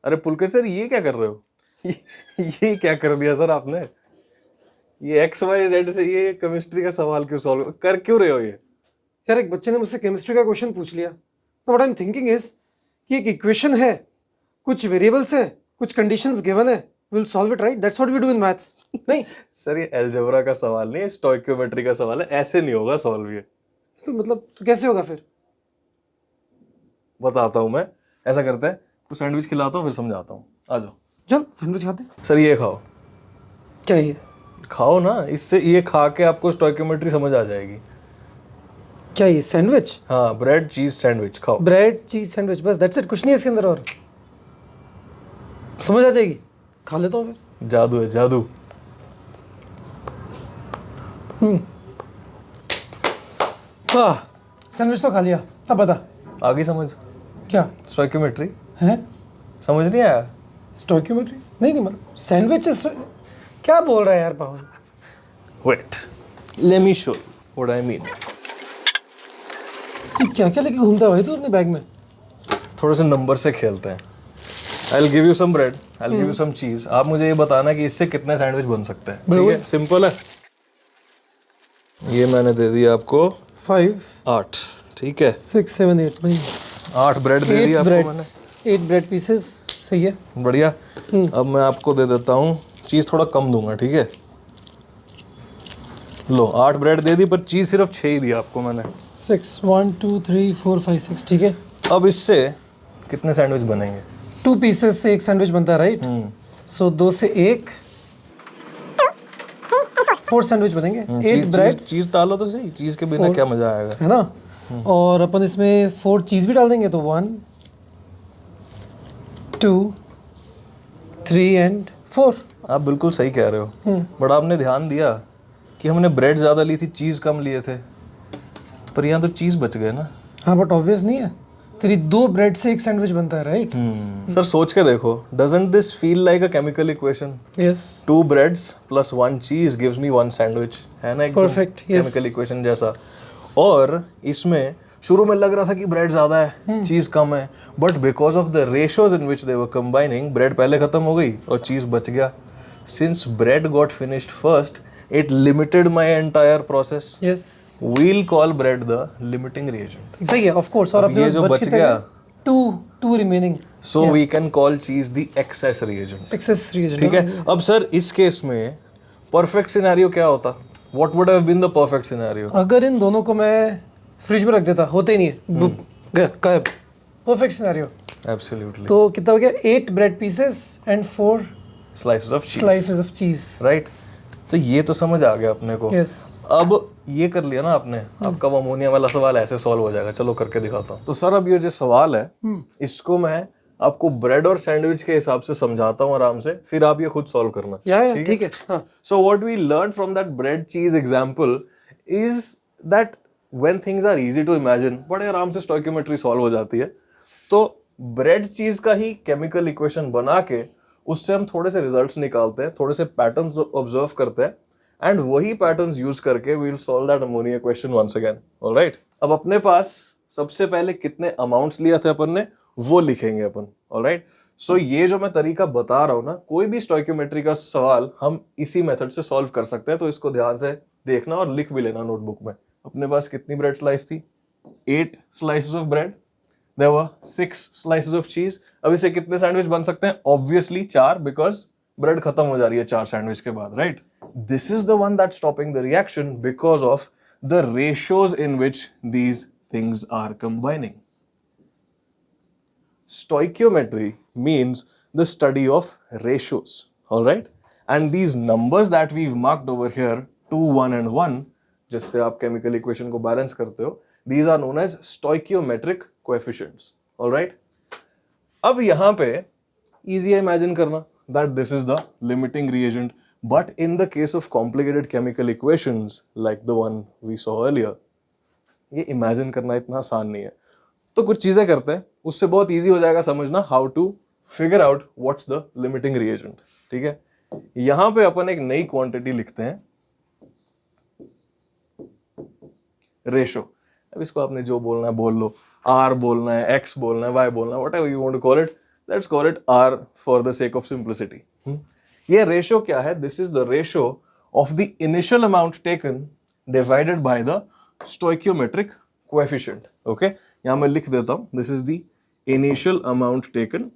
अरे पुलकित सर ये क्या कर रहे हो? ये क्या कर दिया सर आपने? ये एक्स वाई जेड से ये केमिस्ट्री का सवाल क्यों सॉल्व कर क्यों रहे हो ये? यार एक बच्चे ने मुझसे केमिस्ट्री का क्वेश्चन पूछ लिया, तो what I am thinking is कि एक इक्वेशन है, कुछ वेरिएबल्स हैं, कुछ कंडीशंस गिवन है, will solve it, right? That's what we do in maths. नहीं सर ये अलजेब्रा का सवाल नहीं है, स्टोइकियोमेट्री का सवाल है, ऐसे नहीं होगा सॉल्व ये। तो मतलब तो कैसे होगा फिर? बताता हूँ मैं, ऐसा करते हैं, कुछ सैंडविच खिलाता हूँ फिर समझाता हूँ, आ जाओ। चल सैंडविच खाते हैं। सर ये खाओ। क्या है ये? खाओ ना, इससे ये खा के आपको स्टोइकियोमेट्री समझ आ जाएगी। क्या है ये? सैंडविच? हाँ, ब्रेड चीज सैंडविच खाओ। ब्रेड चीज सैंडविच, बस दैट्स इट, कुछ नहीं है इसके अंदर और। समझ आ जाएगी, खा लेता हूँ फिर। जादू है जादू। हाँ, सैंडविच तो खा लिया, अब बता आगे समझ, क्या स्टोइकियोमेट्री है? समझ नहीं आया? स्टोइकियोमेट्री? नहीं मतलब सैंडविच क्या बोल रहा है यार Pahul? Wait, let me show what I mean. ये क्या क्या लेके घूमता है भाई तू अपने बैग में? थोड़े से नंबर से खेलते हैं। I will give you some bread, I will give you some cheese, आप मुझे ये बताना कि इससे कितने सैंडविच बन सकते हैं। ठीक है, सिंपल है। ये मैंने दे दिया आपको 5 8, ठीक है। 6 7 8 भाई, 8 ब्रेड दे दिया आपको मैंने, 8 ब्रेड पीसेस, सही है। बढ़िया। अब मैं आपको दे देता हूँ चीज़, थोड़ा कम दूंगा, ठीक है। लो 8 ब्रेड दे दी, पर चीज़ सिर्फ 6 ही दिया आपको मैंने। 6 1 2 3 4 5 6, ठीक है। अब इससे कितने सैंडविच बनेंगे? 2 पीसेस से एक सैंडविच बनता है, राइट? सो 2 से 1, 4 सैंडविच बनेंगे। 8 ब्रेड, चीज़ डालो तो सही, चीज़ के बिना क्या मजा आएगा, है ना? और अपन इसमें 4 चीज़ भी डाल देंगे तो 1 2 3 एंड 4। आप बिल्कुल सही कह रहे हो। बट आपने ध्यान दिया कि हमने ब्रेड ज़्यादा ली थी, चीज़ कम लिए थे, पर यहाँ तो चीज़ बच गए ना। हाँ बट ऑब्वियस नहीं है, तेरी 2 ब्रेड से एक सैंडविच बनता है, राइट? सर सोच के देखो, doesn't this feel like a chemical equation? Yes, 2 breads plus 1 चीज गिव्स मी 1 सैंडविच, है ना? एकदम Perfect, yes. केमिकल इक्वेशन जैसा। और इसमें शुरू में लग रहा था कि ब्रेड ज्यादा है, चीज कम है, but because of the ratios in which they were combining, bread पहले खत्म हो गई और चीज बच गया। Since bread got finished first, it limited my entire process. Yes, we'll call bread the limiting reagent. सही है, ऑफ कोर्स। और अब अपने ये पास जो बच बच कितने गया, two remaining, so we can call cheese the excess reagent. Excess reagent, ठीक है। अब सर इस केस में परफेक्ट सिनेरियो क्या होता? What would have been the perfect scenario? अगर इन दोनों को मैं फ्रिज में रख देता, होते ही नहीं है, गायब, परफेक्ट सिनेरियो। एब्सोल्युटली। तो कितना हो गया? 8 bread pieces and 4 slices of चीज, स्लाइसेस ऑफ चीज, राइट? तो ये तो समझ आ गया अपने को। यस। अब ये कर लिया ना आपने, आपका वो अमोनिया वाला सवाल ऐसे सॉल्व हो जाएगा। चलो करके दिखाता हूँ। तो सर अब ये जो सवाल है, इसको मैं आपको ब्रेड और सैंडविच के हिसाब से समझाता हूँ आराम से, फिर आप ये खुद सॉल्व करना। या ठीक है, हाँ। So what we learned from that bread cheese example is that when things are easy to imagine, बड़े आराम से stoichiometry solve हो जाती है। तो ब्रेड चीज का ही केमिकल इक्वेशन बना के उससे हम थोड़े से रिजल्ट्स निकालते हैं, थोड़े से पैटर्न्स ऑब्जर्व करते हैं, एंड वही पैटर्न्स यूज करके we will solve that ammonia equation once again. Alright, अब अपने पास सबसे पहले कितने अमाउंट्स लिया थे अपन ने वो लिखेंगे अपन। ऑलराइट, सो ये जो मैं तरीका बता रहा हूं ना, कोई भी स्टोइकियोमेट्री का सवाल हम इसी मेथड से सॉल्व कर सकते हैं। तो इसको ध्यान से देखना और लिख भी लेना नोटबुक में। अपने पास कितनी ब्रेड स्लाइस थी? 8 slices of bread, there were 6 slices of cheese. अब इसे कितने सैंडविच बन सकते हैं? ऑब्वियसली 4, बिकॉज ब्रेड खत्म हो जा रही है 4 सैंडविच के बाद, right? This is the one that stopping the reaction because of the ratios in which these things are combining. Stoichiometry means the study of ratios, all right? And these numbers that we've marked over here, 2, 1 and 1, जिससे आप chemical equation को balance करते हो, these are known as stoichiometric coefficients, all right? अब यहाँ पे easy है imagine करना that this is the limiting reagent, but in the case of complicated chemical equations like the one we saw earlier, ये imagine करना इतना आसान नहीं है। तो कुछ चीजें करते हैं, उससे बहुत इजी हो जाएगा समझना how to figure out what's the limiting reagent. ठीक है, यहां पे अपन एक नई क्वांटिटी लिखते हैं, रेशो। अब इसको आपने जो बोलना है बोल लो, आर बोलना है, एक्स बोलना है, वाई बोलना है, whatever you want to call it. Let's call it R for the sake of simplicity. ये रेशो क्या है? This is the ratio of the initial amount taken divided by the stoichiometric coefficient. Okay, यहां मैं लिख देता हूं, this is the initial amount taken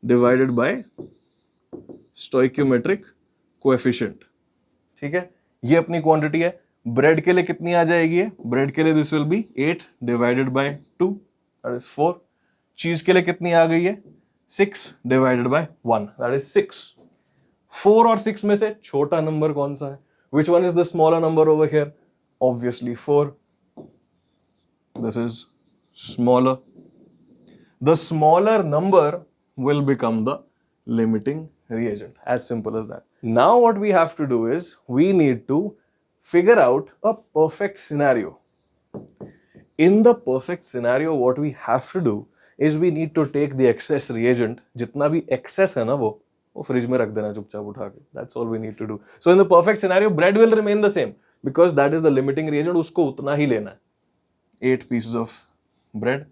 divided by stoichiometric coefficient. ठीक है, ये अपनी क्वांटिटी है. ब्रेड के लिए कितनी आ जाएगी? ब्रेड के लिए this will be 8 divided by 2, that is 4. चीज के लिए कितनी आ गई है? 6 डिवाइडेड बाय 1, दैट इज 6. 4 और 6 में से छोटा नंबर कौन सा है? Which one is the smaller number over here? Obviously 4. This is smaller. The smaller number will become the limiting reagent. As simple as that. Now what we have to do is we need to figure out a perfect scenario. In the perfect scenario, what we have to do is we need to take the excess reagent, जितना भी excess है ना वो fridge में रख देना चुपचाप उठा के. That's all we need to do. So in the perfect scenario, bread will remain the same because that is the limiting reagent. उसको उतना ही लेना है. 8 pieces of bread.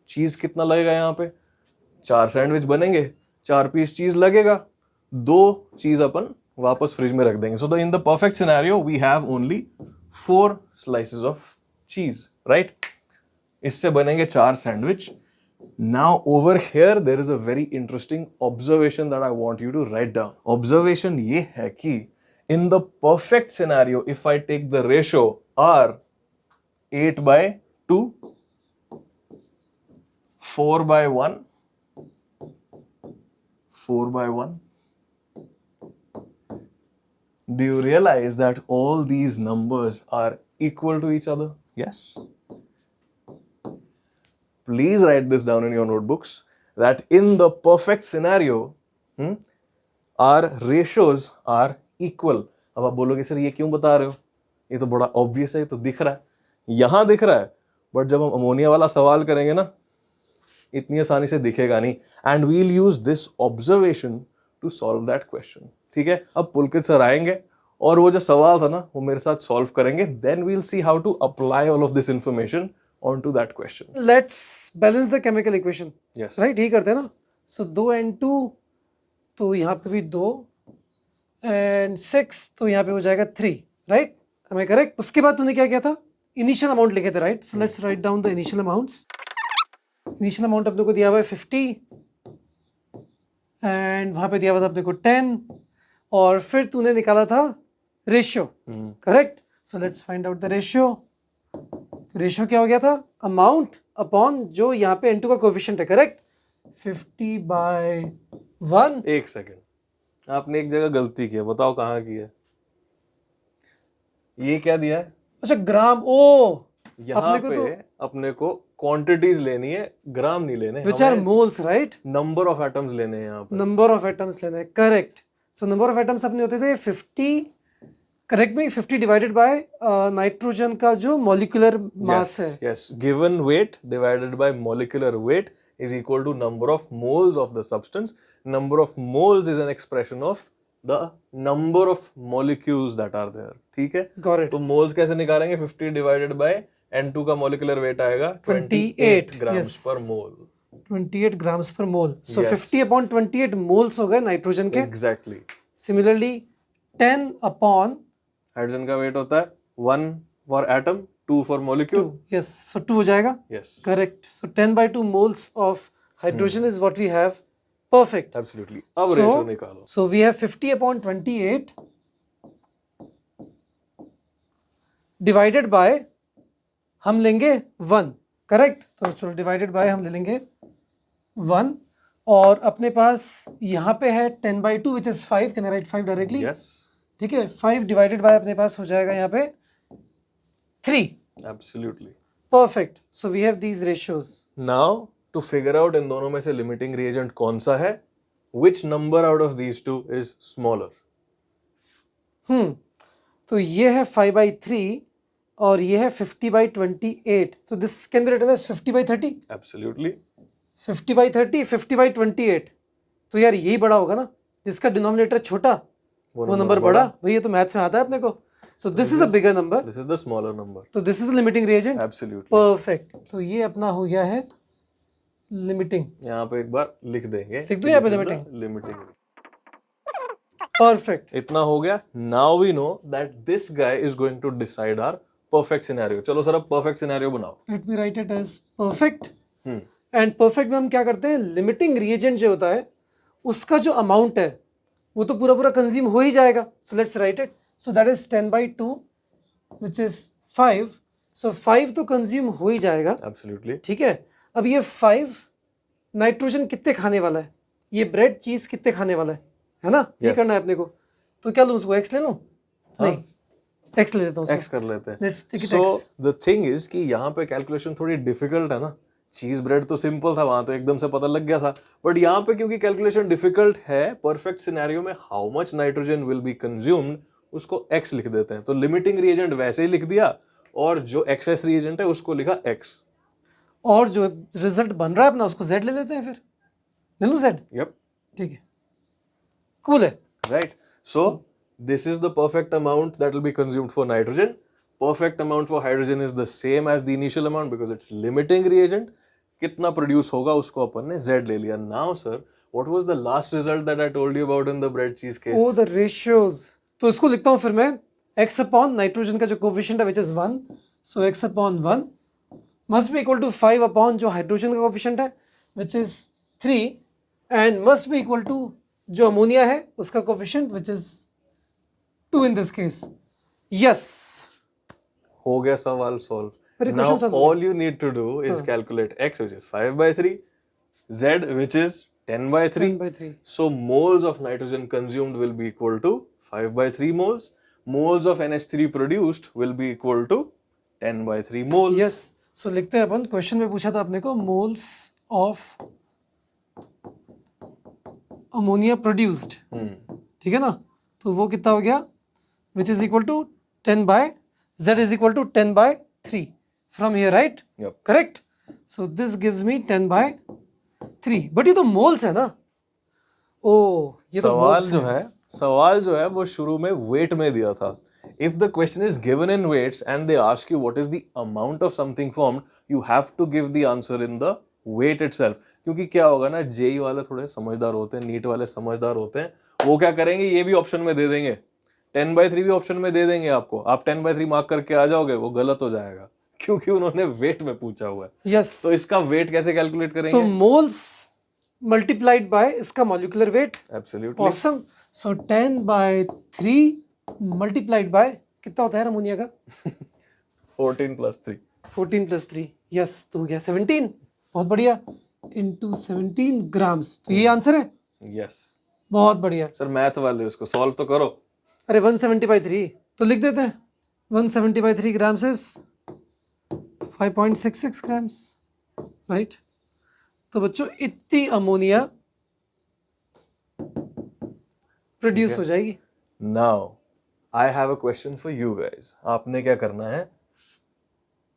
चीज कितना लगेगा? यहाँ पे 4 सैंडविच बनेंगे, 4 पीस चीज लगेगा, 2 चीज अपन वापस फ्रिज में रख देंगे. So in the perfect scenario we have only 4 slices of cheese, right? इससे बनेंगे 4 sandwich. Now over here there is a very interesting observation that I want you to write down. Observation ये है कि in the perfect scenario if I take the ratio R 8/2, 4/1, 4/1. Do you realize that all these numbers are equal to each other? Yes. Please write this down in your notebooks that in the perfect scenario, our ratios are equal. अब आप बोलोगे sir ये क्यों बता रहे हो? ये तो बड़ा ऑब्वियस है, ये तो दिख रहा है, यहां दिख रहा है, बट जब हम अमोनिया वाला सवाल करेंगे ना, इतनी आसानी से दिखेगा नहीं. And we'll use this observation to solve that question. ठीक है, अब पुलकित सर आएंगे और वो जो सवाल था ना वो मेरे साथ सॉल्व करेंगे. Then we'll see how to apply all of this information on to that question. Let's balance the chemical equation. Yes, right, यही करते हैं ना. सो 2n2, तो यहाँ पे भी 2, एंड 6, तो यहाँ पे हो जाएगा 3. Right, am I correct? उसके बाद तूने क्या किया था? इनिशियल अमाउंट लिखे थे, right? So let's write down the initial amounts. Initial amount अपने को दिया हुआ है 50, एंड वहां पे दिया हुआ था अपने को 10, और फिर तूने निकाला था ratio, correct? So let's find out the ratio. तो रेशियो क्या हो गया था? अमाउंट अपॉन जो यहाँ पे n2 का कोएफिशिएंट है, करेक्ट? 50/1. एक सेकेंड, आपने एक जगह गलती की है, बताओ कहाँ की है? ये क्या दिया है? अच्छा, ग्राम. ओ, यहाँ पे अपने को क्वांटिटीज लेनी है, ग्राम नहीं लेने. Which are moles, right? Number of atoms लेने हैं यहाँ पे. नंबर ऑफ एटम्स लेने हैं, correct. So number of atoms अपने होते थे 50, करेक्ट में, 50 डिवाइडेड बाय नाइट्रोजन का जो मॉलिक्यूलर मास है. Yes, given weight divided by molecular weight is equal to number of moles of the substance. Number of moles is an expression of the number of molecules that are there. ठीक है? Got it. तो moles कैसे निकालेंगे? 50 divided by N2 का molecular weight आएगा 28 grams per mole. 28 grams per mole. So Yes. 50/28 moles हो गए nitrogen के. Exactly. Similarly 10 upon हाइड्रोजन का वेट होता है 1 for atom, 2 for molecule. 2. Yes, so 2 हो जाएगा. Yes. Correct. So 10/2 moles of hydrogen is what we have. Perfect. Absolutely. अब ratio निकालो. So we have 50/28 divided by, हम लेंगे 1, करेक्ट? तो चलो डिवाइडेड बाय हम ले लेंगे 1, और अपने पास यहाँ पे है 10/2 which is 5. Can I right 5 directly? Yes. ठीक है, 5 डिवाइडेड बाय अपने पास हो जाएगा यहाँ पे 3. Absolutely. Perfect. So we have these ratios. Now to figure out इन दोनों में से limiting reagent कौन सा है, which number out of these two is smaller? तो ये है 5/3 और ये है 50/28. So this can be written as 50/30. Absolutely. 50/30, 50/28. तो यार यही बड़ा होगा ना, जिसका डिनोमिनेटर छोटा वो नंबर बड़ा. भाई ये तो मैथ्स में आता है अपने को. So this is a bigger number. This is the smaller number. तो this is limiting reagent. Absolutely. Perfect. तो ये अपना हो गया है लिमिटिंग, यहाँ पे एक बार लिख देंगे, लिख दूं यहाँ पे लिमिटिंग। परफेक्ट। इतना हो गया। Now we know that this guy is going to decide our perfect scenario. चलो सर अब परफेक्ट सिनेरियो बनाओ। Let me write it as perfect. Hmm, and perfect में हम क्या करते हैं, लिमिटिंग रिएजेंट जो होता है उसका जो अमाउंट है वो तो पूरा पूरा कंज्यूम हो ही जाएगा। So let's write it. So that is 10/2 which is 5। सो 5 तो कंज्यूम हो ही जाएगा, एब्सोल्युटली। ठीक है। अब ये 5 नाइट्रोजन कितने खाने वाला है, ये ब्रेड चीज कितने खाने वाला है ना, ये Yes. करना है अपने को। तो क्या लूँ उसको, एक्स ले लूँ? नहीं, एक्स ले लेता हूँ एक्स कर लेते हैं। Let's take it so X. The thing is कि यहाँ पे कैलकुलेशन थोड़ी डिफिकल्ट है ना। चीज ब्रेड तो सिंपल था, वहां तो एकदम से पता लग गया था, बट यहाँ पे क्योंकि कैलकुलेशन डिफिकल्ट है, परफेक्ट सिनेरियो में how much nitrogen will be consumed उसको एक्स लिख देते हैं। तो लिमिटिंग रिएजेंट वैसे ही लिख दिया और जो एक्सेस रिएजेंट है उसको लिखा एक्स। और जो रिजल्ट बन रहा है अपना उसको जेड ले लेते हैं, फिर ले लूँ जेड? यप, ठीक है, कूल है। right? So this is the perfect amount that will be consumed for nitrogen. Perfect amount for hydrogen is the same as the initial amount because it's limiting reagent. कितना produce होगा उसको अपन ने Z ले लिया। Now sir, what was the last result that I told you about in the bread cheese case? Oh the ratios. तो इसको लिखता हूँ फिर मैं, x अपॉन नाइट्रोजन का जो कोफिशिएंट है which is 1, so x upon 1 must be equal to 5 upon जो हाइड्रोजन का कोफिशिएंट है which is 3 and must be equal to जो अमोनिया है उसका coefficient which is 2 in this case. Yes, हो गया सवाल सॉल्व। अरे Now question solve हो all you need to do is calculate x which is 5/3, Z which is 10/3. 10/3। So moles of nitrogen consumed will be equal to 5/3 moles. Moles of NH3 produced will be equal to 10/3 moles. Yes, सो लिखते हैं अपन, question में पूछा था अपने को moles of ammonia produced, ठीक है ना। तो वो कितना हो गया, which is equal to 10/z is equal to 10/3 from here, right? Yep. Correct. So this gives me 10/3, but ये तो मोल्स है ना। ओ ये तो सवाल जो है वो शुरू में वेट में दिया था। If the question is given in weights and they ask you what is the amount of something formed, you have to give the answer in the weight itself. क्योंकि क्या होगा ना, जेई वाले थोड़े समझदार होते हैं, नीट वाले समझदार होते हैं, वो क्या करेंगे, ये भी ऑप्शन में दे देंगे, 10/3 भी ऑप्शन में दे देंगे आपको। आप 10/3 मार्क करके आ जाओगे, वो गलत हो जाएगा क्योंकि उन्होंने वेट में पूछा हुआ है। यस, तो इसका वेट कैसे कैलकुलेट तो करेंगे? मोल्स मल्टीप्लाइड बाय इसका molecular weight. Absolutely. Awesome. So 10/3 multiplied by कितना होता है अमोनिया का? 14 + 3। 14 + 3, यस, तो हो गया 17। बहुत बढ़िया, इनटू 17 ग्राम्स। तो ये आंसर है। यस बहुत बढ़िया सर, मैथ वाले उसको सॉल्व तो करो। अरे 170/3 तो लिख देते हैं। 170/3 ग्राम्स इज 5.66 ग्राम्स, राइट। तो बच्चों इतनी अमोनिया प्रोड्यूस हो जाएगी। Now I have a question for you guys. आपने क्या करना है,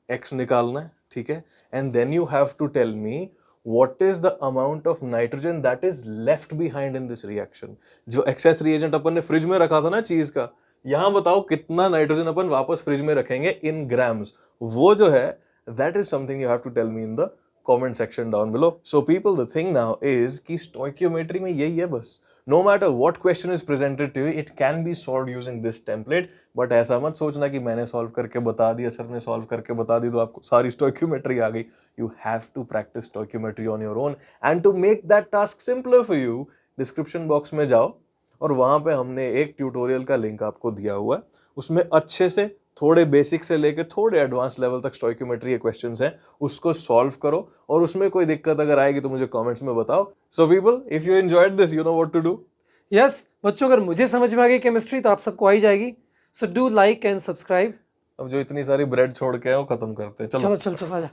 x निकालना है, ठीक है, and then you have to tell me what is the amount of nitrogen that is left behind in this reaction. जो excess reagent अपन ने फ्रिज में रखा था ना चीज का, यहां बताओ कितना नाइट्रोजन अपन वापस फ्रिज में रखेंगे इन ग्राम्स। वो जो है that is something you have to tell me in the comment section down below. So people, the thing now is कि stoichiometry में यही है बस, no matter what question is presented to you, it can be solved using this template. But ऐसा मत सोचना कि मैंने सॉल्व करके बता दिया, सर ने सॉल्व करके बता दी तो आपको सारी stoichiometry आ गई। You have to practice stoichiometry on your own, and to make that task simpler for you, description box में जाओ और वहां पे हमने एक ट्यूटोरियल का लिंक आपको दिया हुआ है, उसमें अच्छे से थोड़े बेसिक से लेकर थोड़े एडवांस लेवल तक स्टोइकियोमेट्री के क्वेश्चंस हैं, उसको सॉल्व करो और उसमें कोई दिक्कत अगर आएगी तो मुझे कमेंट्स में बताओ। So people, if you enjoyed this, you know what to do. Yes बच्चों, अगर मुझे समझ में आ गई केमिस्ट्री तो आप सबको आ ही जाएगी। So do like and subscribe. अब जो इतनी सारी ब्रेड छोड़ के आए वो खत्म करते हैं। चलो चलो आजा।